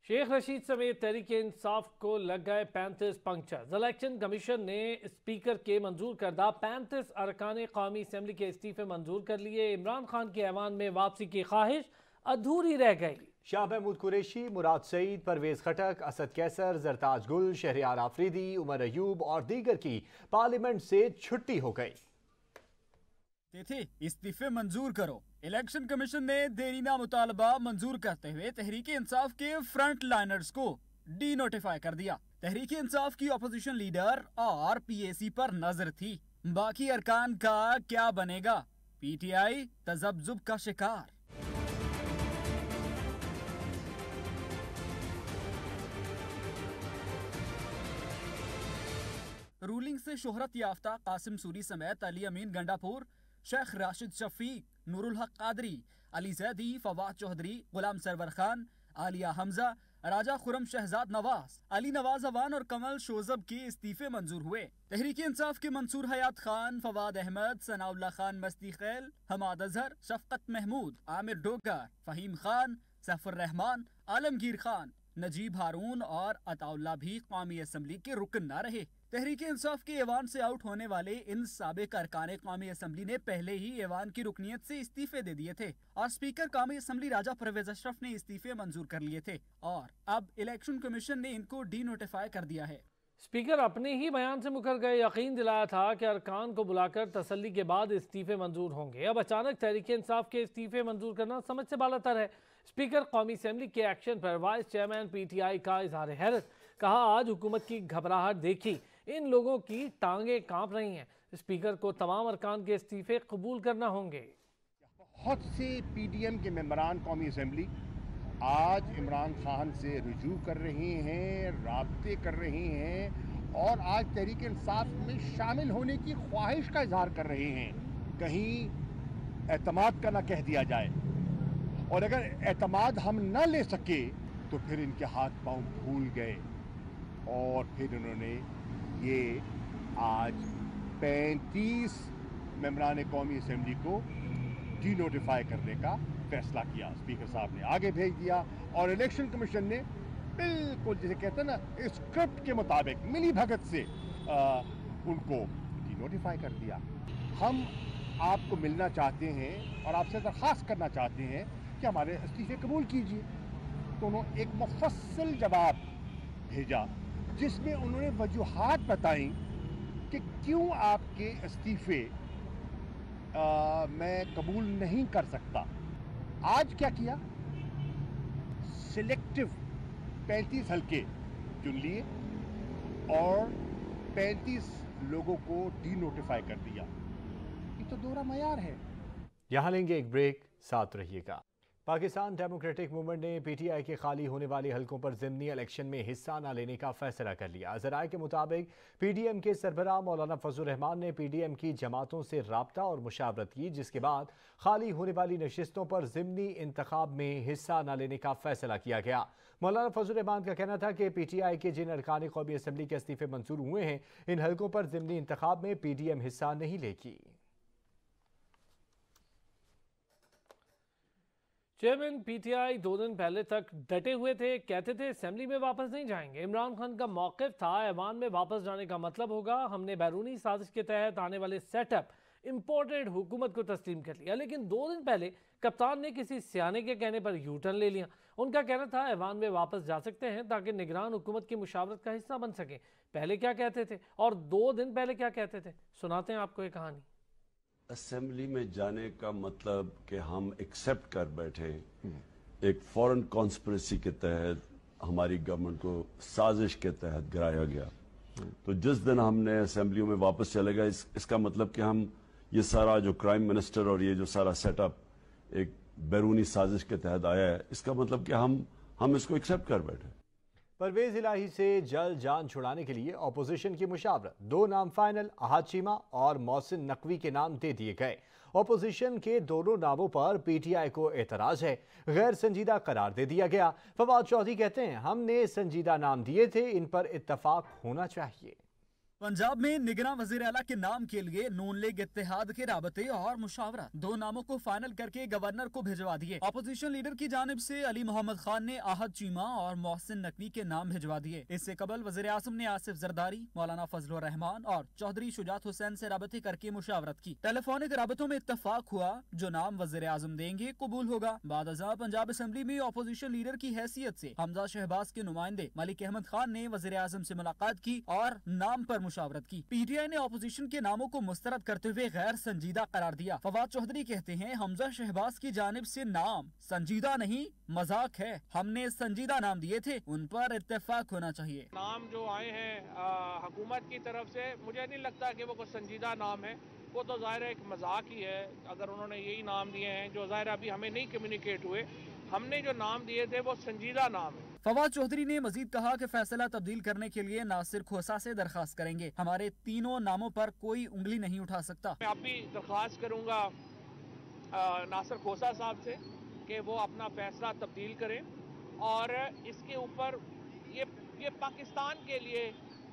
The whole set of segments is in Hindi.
शेख रशीद समेत तहरीक इंसाफ को लग गए 35 पंक्चर। इलेक्शन कमीशन ने स्पीकर के मंजूर करदा 35 अरकान कौमी असम्बली के इस्तीफे मंजूर कर लिए। इमरान खान के ऐवान में वापसी की ख्वाहिश अधूरी रह गई। शाह महमूद कुरैशी, मुराद सईद, परवेज खटक, असद कैसर, जरताज गुल, शहरियार आफरीदी, उमर अयूब और दीगर की पार्लियामेंट से छुट्टी हो गई। इस्तीफे मंजूर करो। इलेक्शन कमीशन ने देरीना मुतालबा मंजूर करते हुए तहरीक इंसाफ के फ्रंट लाइनर्स को डी नोटिफाई कर दिया। तहरीक इंसाफ की अपोजिशन लीडर और पीएसी पर नजर थी। बाकी अरकान का क्या बनेगा? पीटीआई तजब्जुब का शिकार। रूलिंग से शोहरत याफ्ता कासिम सूरी समेत अली अमीन गंडापुर, शेख राशिद शफीक, नूरुल हक कादरी, अली जैदी, फवाद चौधरी, गुलाम सरवर खान, आलिया हमजा, राजा खुरम शहजाद नवाज, अली नवाज अवान और कमल शोजब के इस्तीफे मंजूर हुए। तहरीक इंसाफ के मंसूर हयात खान, फवाद अहमद, सनाउल्ला खान मस्ती खैल, हमाद अजहर, शफकत महमूद, आमिर डोगर, फहीम खान, सफर रहमान, आलमगीर खान, नजीब हारून और अताउल्ला भी कौमी असम्बली के रुकन न रहे। तहरीक इंसाफ के ऐवान से आउट होने वाले इन साबिक अरकान कौमी असम्बली ने पहले ही ऐवान की रुकनियत से इस्तीफे दे दिए थे और स्पीकर कौमी असम्बली राजा परवेज अशरफ ने इस्तीफे मंजूर कर लिए थे और अब इलेक्शन कमीशन ने इनको डी नोटिफाई कर दिया है। स्पीकर अपने ही बयान से मुकर गए। यकीन दिलाया था कि अरकान को बुलाकर तसल्ली के बाद इस्तीफे मंजूर होंगे। अब अचानक तहरीक इंसाफ के इस्तीफे मंजूर करना समझ से बालातर है। स्पीकर कौमी असम्बली के एक्शन पर वाइस चेयरमैन पीटीआई का इजहार हैरत। कहा, आज हुकूमत की घबराहट देखी, इन लोगों की टांगे कांप रही हैं। स्पीकर को तमाम अरकान के इस्तीफे कबूल करना होंगे। बहुत से पीडीएम के मेंबरान कौमी असम्बली आज इमरान खान से रुजू कर रहे हैं, राब्ते कर रहे हैं और आज तहरीक इंसाफ में शामिल होने की ख्वाहिश का इजहार कर रहे हैं। कहीं एतमाद का ना कह दिया जाए और अगर एतमाद हम न ले सके तो फिर इनके हाथ पांव भूल गए और फिर उन्होंने ये आज 35 मेंबरान कौमी असम्बली को डी नोटिफाई करने का फैसला किया। स्पीकर साहब ने आगे भेज दिया और इलेक्शन कमीशन ने बिल्कुल जिसे कहते हैं ना स्क्रिप्ट के मुताबिक मिली भगत से उनको डी नोटिफाई कर दिया। हम आपको मिलना चाहते हैं और आपसे दरख्वास्त करना चाहते हैं कि हमारे इस्तीफे कबूल कीजिए। तो उन्होंने एक मुफस्सल जवाब भेजा जिसमें उन्होंने वजूहात बताई कि क्यों आपके इस्तीफे मैं कबूल नहीं कर सकता। आज क्या किया? सिलेक्टिव 35 हल्के चुन लिए और 35 लोगों को डी नोटिफाई कर दिया। ये तो दोहरा मयार है। यहाँ लेंगे एक ब्रेक, साथ रहिएगा। पाकिस्तान डेमोक्रेटिक मूवमेंट ने पीटीआई के खाली होने वाले हलकों पर ज़िमनी इलेक्शन में हिस्सा न लेने का फैसला कर लिया। ज़राए के मुताबिक पीडीएम के सरबराह मौलाना फजल रहमान ने पीडीएम की जमातों से राब्ता और मुशावरत की, जिसके बाद खाली होने वाली नशिस्तों पर ज़िमनी इंतखाब में हिस्सा न लेने का फैसला किया गया। मौलाना फजल रहमान का कहना था कि पीटीआई के जिन अरकान कौमी असम्बली के इस्तीफे मंजूर हुए हैं, इन हलकों पर ज़िमनी इंतखाब में पीडीएम हिस्सा नहीं लेगी। चेयरमैन पीटीआई 2 दिन पहले तक डटे हुए थे, कहते थे असेंबली में वापस नहीं जाएंगे। इमरान खान का मौक़िफ़ था ऐवान में वापस जाने का मतलब होगा हमने बैरूनी साजिश के तहत आने वाले सेटअप इंपोर्टेड हुकूमत को तस्लीम कर लिया। लेकिन 2 दिन पहले कप्तान ने किसी सियाने के कहने पर यू टर्न ले लिया। उनका कहना था ऐवान में वापस जा सकते हैं ताकि निगरान हुकूमत की मुशावरत का हिस्सा बन सके। पहले क्या कहते थे और 2 दिन पहले क्या कहते थे, सुनाते हैं आपको ये कहानी। असेंबली में जाने का मतलब कि हम एक्सेप्ट कर बैठे एक फॉरेन कॉन्स्पिरेसी के तहत हमारी गवर्नमेंट को साजिश के तहत गिराया गया। तो जिस दिन हमने असेंबलियों में वापस चले गए इसका मतलब कि हम ये सारा जो प्राइम मिनिस्टर और ये जो सारा सेटअप एक बैरूनी साजिश के तहत आया है, इसका मतलब कि हम इसको एक्सेप्ट कर बैठे। परवेज इलाही से जल्द जान छुड़ाने के लिए अपोजिशन की मुशावरत, 2 नाम फाइनल, अहाद चीमा और मोहसिन नकवी के नाम दे दिए गए। अपोजिशन के दोनों नामों पर पीटीआई को एतराज है, गैर संजीदा करार दे दिया गया। फवाद चौधरी कहते हैं हमने संजीदा नाम दिए थे, इन पर इत्तफाक होना चाहिए। पंजाब में निगरान वजीर आला के नाम के लिए नून लीग इत्तेहाद के राबते और मुशावरा 2 नामों को फाइनल करके गवर्नर को भिजवा दिए। अपोजिशन लीडर की जानिब से अली मोहम्मद खान ने आहद चीमा और मोहसिन नकवी के नाम भिजवा दिए। इससे कबल वजीर आजम ने आसिफ जरदारी, मौलाना फजलुर रहमान और चौधरी शुजात हुसैन से राबते करके मुशावरत की। टेलीफोनिक राबतों में इत्तफाक हुआ जो नाम वजीर आजम देंगे कबूल होगा। बाद अज़ां पंजाब असेंबली में अपोजिशन लीडर की हैसियत से हमजा शहबाज के नुमाइंदे मलिक अहमद खान ने वजीर आजम से मुलाकात की और नाम पर मुशावरत की। पीटीआई ने अपोजिशन के नामों को मुस्तरद करते हुए गैर संजीदा करार दिया। फवाद चौधरी कहते हैं हमजा शहबाज की जानिब से नाम संजीदा नहीं मजाक है, हमने संजीदा नाम दिए थे, उन पर इत्तेफाक होना चाहिए। नाम जो आए हैं हुकूमत की तरफ से मुझे नहीं लगता कि वो कोई संजीदा नाम है, वो तो ज़ाहिर है एक मजाक ही है। अगर उन्होंने यही नाम दिए हैं जो ज़ाहिर अभी हमें नहीं कम्युनिकेट हुए, हमने जो नाम दिए थे वो संजीदा नाम है। फवाद चौधरी ने मजीद कहा कि फैसला तब्दील करने के लिए नासिर खोसा से दरखास्त करेंगे। हमारे तीनों नामों पर कोई उंगली नहीं उठा सकता। मैं अभी दरखास्त करूंगा नासिर खोसा साहब से कि वो अपना फैसला तब्दील करें और इसके ऊपर ये पाकिस्तान के लिए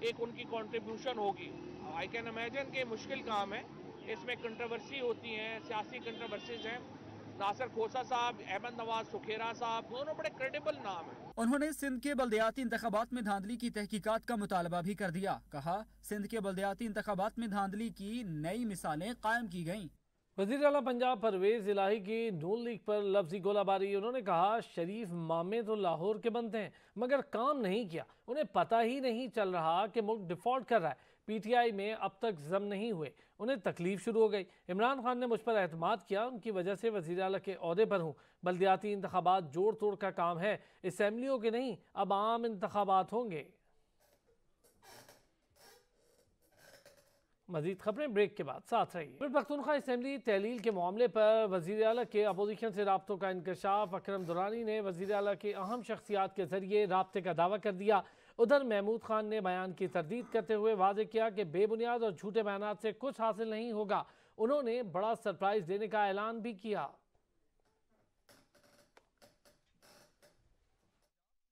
एक उनकी कंट्रीब्यूशन होगी। आई कैन इमेजिन कि मुश्किल काम है, इसमें कंट्रोवर्सी होती हैं, सियासी कंट्रोवर्सीज हैं। नासिर खोसा साहब, अहमद नवाज सुखेरा साहब, दोनों बड़े क्रेडिबल नाम हैं। उन्होंने सिंध के बल्दियाती इंतखाबात में धांधली की तहकीकात का मुतालबा भी कर दिया। कहा सिंध के बल्दियाती इंतखाबात में धांधली की नई मिसालें कायम की गयी। वज़ीर आला पंजाब परवेज इलाही की नून लीग पर लफ्जी गोलाबारी। उन्होंने कहा शरीफ मामे तो लाहौर के बनते हैं मगर काम नहीं किया, उन्हें पता ही नहीं चल रहा कि मुल्क डिफॉल्ट कर रहा है। पीटीआई में अब तक जम नहीं हुए, उन्हें तकलीफ शुरू हो गई। इमरान खान ने मुझ पर एतमाद किया, उनकी वजह से वज़ीर आला के ओहदे पर हूँ। बल्दियाती इंतखाबात जोड़ तोड़ का काम है, असम्बलियों के नहीं, अब आम इंतखाबात होंगे। मजीद खबरें ब्रेक के बाद साथ रहिए। फिर पख्तूनख्वा असम्बली तहलील के मामले पर वज़ीर आला के अपोजिशन से राब्तों का इंकशाफ। अकरम दुरानी ने वज़ीर आला के अहम शख्सियात के जरिए राब्ते का दावा कर दिया। उधर महमूद खान ने बयान की तरदीद करते हुए वाज़ेह किया कि बेबुनियाद और झूठे बयानात से कुछ हासिल नहीं होगा। उन्होंने बड़ा सरप्राइज देने का ऐलान भी किया।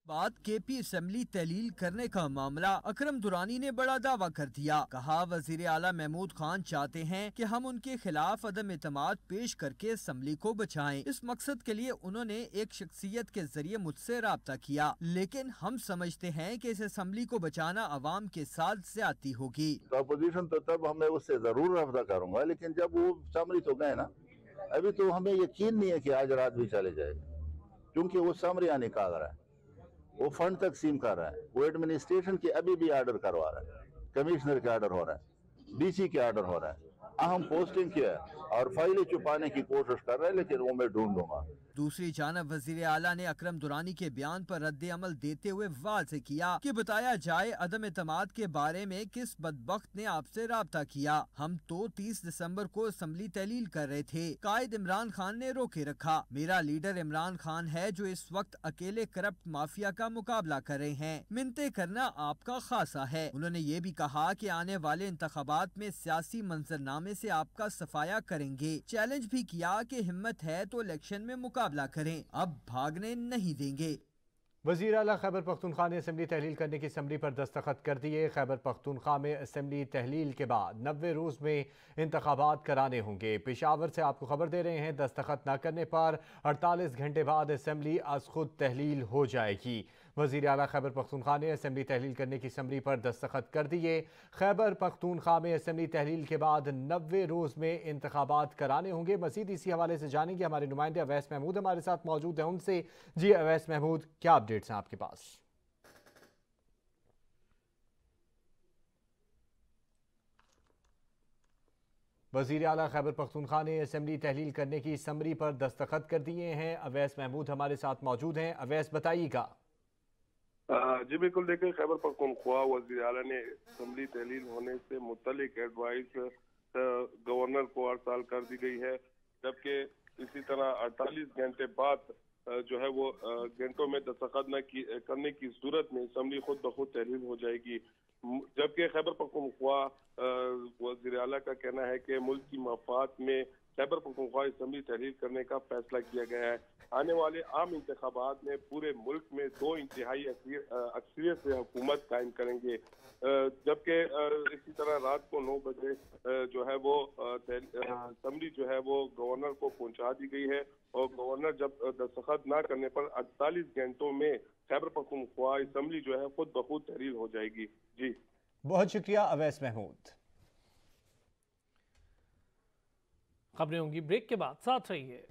बात केपी असेंबली तहलील करने का मामला अकरम दुरानी ने बड़ा दावा कर दिया। कहा वजीर आला महमूद खान चाहते हैं कि हम उनके खिलाफ अदम एतमाद पेश करके असेंबली को बचाएं। इस मकसद के लिए उन्होंने एक शख्सियत के जरिए मुझसे राब्ता किया, लेकिन हम समझते हैं कि इस असेंबली को बचाना अवाम के साथ ज्यादती होगी। अपोजिशन तो तब हमें उससे जरूर राब्ता करूंगा, लेकिन जब वो समरी तो गए ना, अभी तो हमें यकीन नहीं है कि आज रात भी चले जाएगा, क्योंकि वो समरिया निकाल रहा है, वो फंड तकसीम कर रहा है, वो एडमिनिस्ट्रेशन के अभी भी ऑर्डर करवा रहा है, कमिश्नर के ऑर्डर हो रहा है, डीसी के ऑर्डर हो रहा है, अहम पोस्टिंग किया है और फाइलें छुपाने की कोशिश कर रहे हैं, लेकिन वो मैं ढूंढूंगा। दूसरी जानब वजीर आला ने अकरम दुरानी के बयान पर रद्द अमल देते हुए वाज़ेह किया कि बताया जाए अदम एतमाद के बारे में किस बदबख्त ने आपसे राब्ता किया। हम तो 30 दिसंबर को असेंबली तहलील कर रहे थे, कायद इमरान खान ने रोके रखा। मेरा लीडर इमरान खान है जो इस वक्त अकेले करप्ट माफिया का मुकाबला कर रहे हैं। मिन्नतें करना आपका खासा है। उन्होंने ये भी कहा कि आने वाले इंतखाबात में सियासी मंजरनामे से आपका सफाया करेंगे। चैलेंज भी किया कि हिम्मत है तो इलेक्शन में मुकाबला करें, अब भागने नहीं देंगे। वज़ीर आला खैबर पख्तूनख्वा ने असेंबली तहलील करने की समरी पर दस्तखत कर दिए। खैबर पख्तूनख्वा में असेंबली तहलील के बाद 90 रोज़ में इंतखाबात कराने होंगे। पेशावर से आपको खबर दे रहे हैं, दस्तखत न करने पर 48 घंटे बाद असेंबली आज खुद तहलील हो जाएगी। वज़ीर आला खैबर पख्तूनख्वा ने असेंबली तहलील करने की समरी पर दस्तखत कर दिए। खैबर पख्तूनख्वा में असेंबली तहलील के बाद 90 रोज़ में इंतखाबात कराने होंगे। मज़ीद इसी हवाले से जानेंगे, हमारे नुमाइंदे अवैस महमूद हमारे साथ मौजूद हैं उनसे। जी अवैस महमूद, क्या अपडेट्स हैं आपके पास? वज़ीर आला खैबर पख्तूनख्वा ने असेंबली तहलील करने की समरी पर दस्तखत कर दिए हैं। अवैस महमूद हमारे साथ मौजूद हैं। अवैस बताइएगा। जी बिल्कुल, देखिए खैबर पख्तूनख्वा वज़ीर आला ने असेंबली तहलील होने से मुतल्लिक एडवाइस गवर्नर को अरसाल कर दी गई है, जबकि इसी तरह 48 घंटे बाद जो है वो घंटों में दस्तखत न करने की सूरत में असेंबली खुद ब खुद तहलील हो जाएगी। जबकि खैबर पख्तूनख्वा वज़ीर आला का कहना है कि मुल्क की मफाद में खैबर पख्तूनख्वा असम्बली तहलील करने का फैसला किया गया है। आने वाले आम इंतखाबात में पूरे मुल्क में 2 इंतहाई अक्सरियत से हुकूमत कायम करेंगे, जबकि इसी तरह रात को 9 बजे जो है वो असम्बली जो है वो गवर्नर को पहुंचा दी गई है और गवर्नर जब दस्तखत न करने पर 48 घंटों में खैबर पख्तूनख्वा असम्बली जो है खुद ब खुद तहलील हो जाएगी। जी बहुत शुक्रिया अवैस महमूद। खबरें होंगी ब्रेक के बाद, साथ रहिए।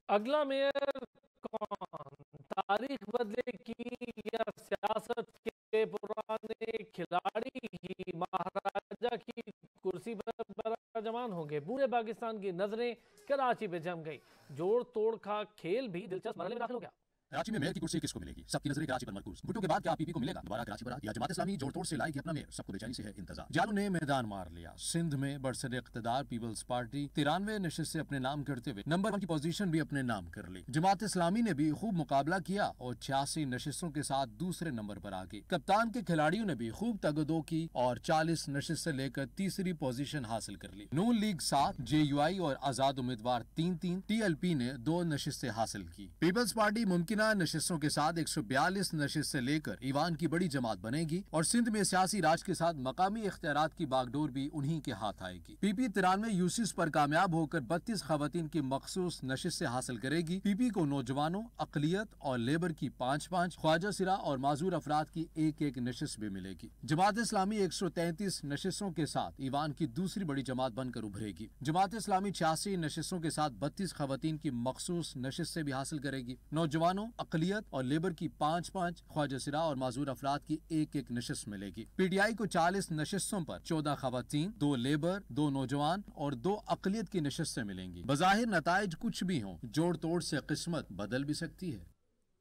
अगला मेयर कौन, तारीख बदलेगी या सियासत के पुराने खिलाड़ी ही महाराजा की कुर्सी पर बराजमान होंगे? पूरे पाकिस्तान की नजरें कराची पे जम गई। जोड़ तोड़ का खेल भी दिलचस्प मरहले में दाखिल हो गया। कराची में मेयर की कुर्सी किसको मिलेगी? सबकी नजरें कराची पर मरकूज। भुट्टो के बाद क्या पीपी को मिलेगा दोबारा कराची बरात या जमात इस्लामी जोड़ तोड़ से लाएगी अपना मेयर? सबको बेचैनी से है इंतजार। जालू ने मैदान मार लिया। सिंध में बरसर इख्तिदार पीपल्स पार्टी 93 नशिस्त से अपने नाम करते हुए नंबर 1 की पोजीशन भी अपने नाम कर ली। जमात इस्लामी ने भी खूब मुकाबला किया और 86 नशिस्तों के साथ दूसरे नंबर पर आ गई। कप्तान के खिलाड़ियों ने भी खूब तगदो की और 40 नशिस्त से लेकर तीसरी पोजीशन हासिल कर ली। नून लीग 7, JUI और आजाद उम्मीदवार 3-3, TLP ने 2 नशिस्तें हासिल की। पीपल्स पार्टी मुमकिना नशिस्तों के साथ 142 नशिस्त से लेकर ईवान की बड़ी जमात बनेगी और सिंध में सियासी राज के साथ मकामी इख्तियारात की बागडोर भी उन्हीं के हाथ आएगी। PP 93 यूसिस पर कामयाब होकर 32 खवातीन की मखसूस नशिस्त हासिल करेगी। PP को नौजवानों, अकलियत और लेबर की 5-5, ख्वाजा सिरा और माजूर अफराद की 1-1 नशिस्त भी मिलेगी। जमात इस्लामी 133 नशिस्तों के साथ ईवान की दूसरी बड़ी जमात बनकर उभरेगी। जमात इस्लामी 86 नशिस्तों के साथ 32 खवातीन की मखसूस नशिस्त भी हासिल करेगी। नौजवानों, अकलियत और लेबर की 5-5, ख्वाजा सिरा और माजूर अफराद की 1-1 नशिस्त मिलेगी। PTI को 40 नशिस्तों पर 14 खवातीन, 2 लेबर, 2 नौजवान और 2 अकलियत की नशिस्तें मिलेंगी। बज़ाहिर नताइज कुछ भी हों, जोड़ तोड़ से किस्मत बदल भी सकती है।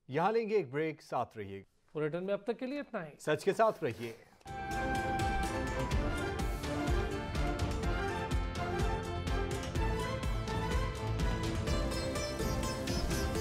यहाँ लेंगे एक ब्रेक, साथ रहिए। बुलेटिन में अब तक के लिए इतना ही। सच के साथ रहिए।